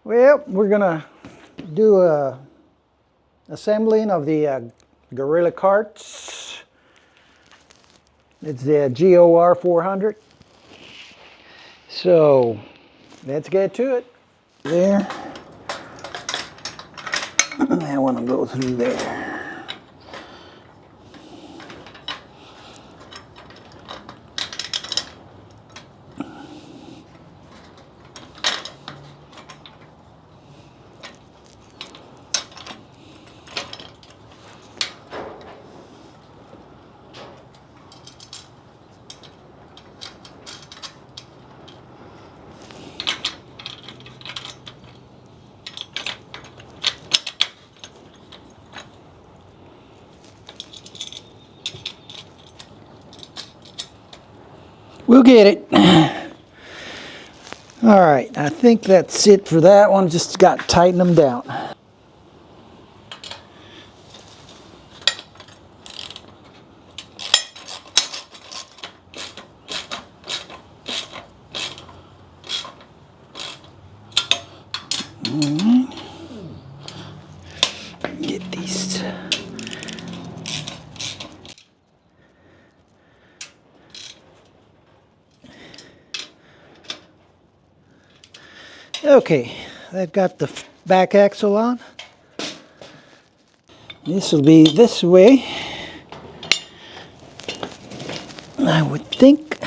Well, we're gonna do a assembling of the Gorilla carts. It's the GOR400. So let's get to it. There. I want to go through there. We'll get it. All right, I think that's it for that one. Just got to tighten them down. Get these. Okay, I've got the back axle on. This will be this way, I would think.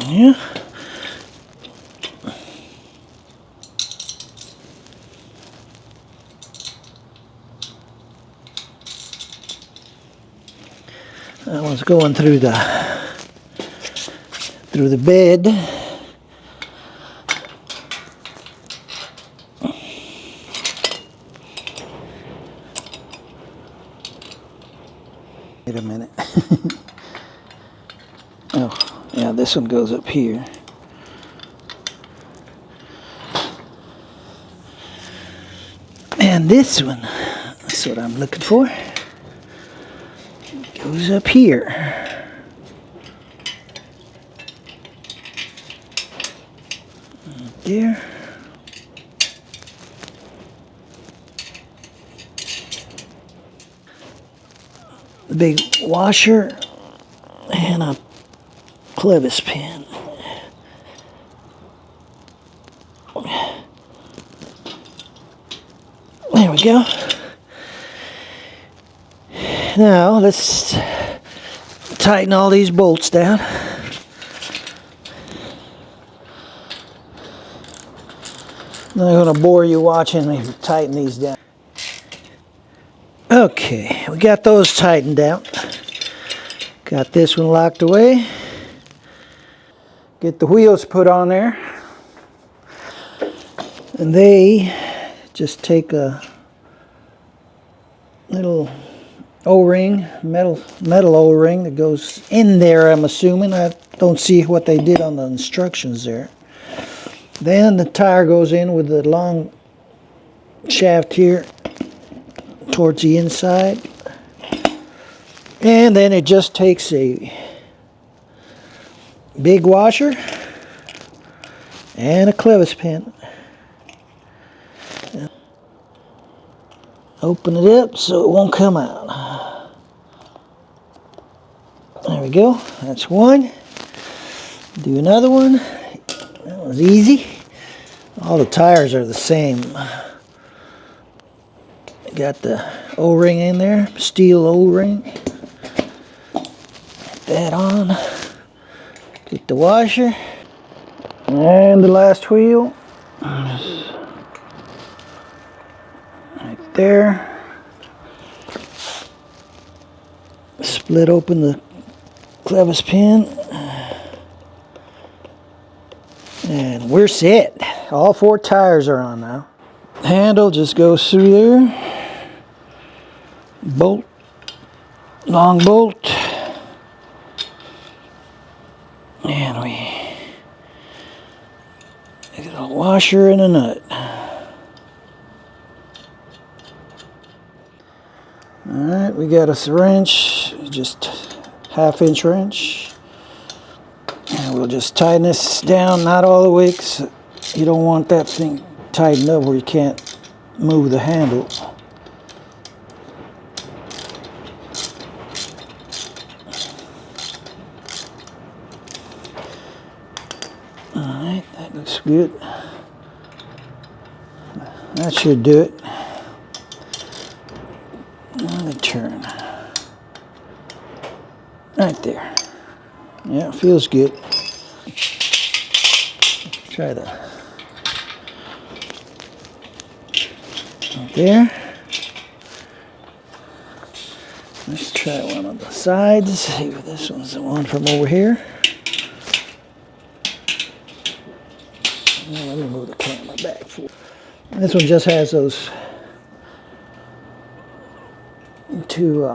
Yeah. That one's going through the bed. Wait a minute. Oh, yeah, this one goes up here. And this one, that's what I'm looking for, goes up here. Up there. The big washer and a clevis pin. There we go. Now let's tighten all these bolts down. I'm not going to bore you watching me tighten these down. Okay, we got those tightened down. Got this one locked away. Get the wheels put on there. And they just take a little O-ring, metal O-ring that goes in there, I'm assuming. I don't see what they did on the instructions there. Then the tire goes in with the long shaft here towards the inside. And then it just takes a big washer and a clevis pin. Open it up so it won't come out. There we go. That's one. Do another one. That was easy. All the tires are the same. Got the O-ring in there, steel O-ring. Put that on. Get the washer. And the last wheel. Right there. Split open the clevis pin. And we're set. All four tires are on now. Handle just goes through there. Bolt. Long bolt. And we get a washer and a nut. Alright, we got a wrench. Just 1/2 wrench. And we'll just tighten this down, not all the way, 'cause you don't want that thing tightened up where you can't move the handle. Alright, that looks good. That should do it. Let me turn. Right there. Yeah, it feels good. Try that. Right there. Let's try one on the sides. See if this one's the one from over here. Let me move the camera back. This one just has those two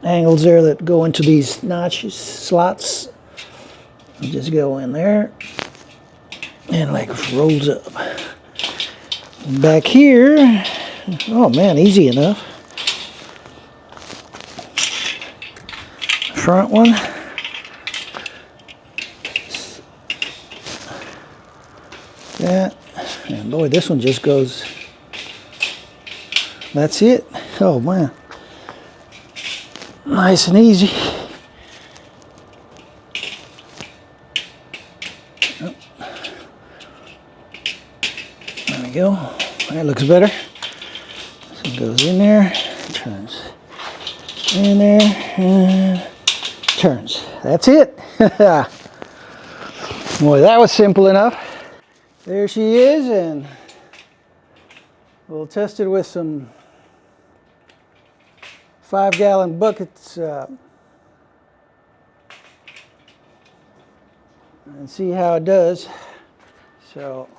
angles there that go into these notches, slots. You just go in there and like rolls up. Back here, oh man, easy enough. Front one. That, and boy, this one just goes. That's it. Oh man, nice and easy. Oh. There we go. That looks better. So it goes in there, turns in there, and turns. That's it. Boy, that was simple enough. There she is, and we'll test it with some 5-gallon buckets and see how it does. So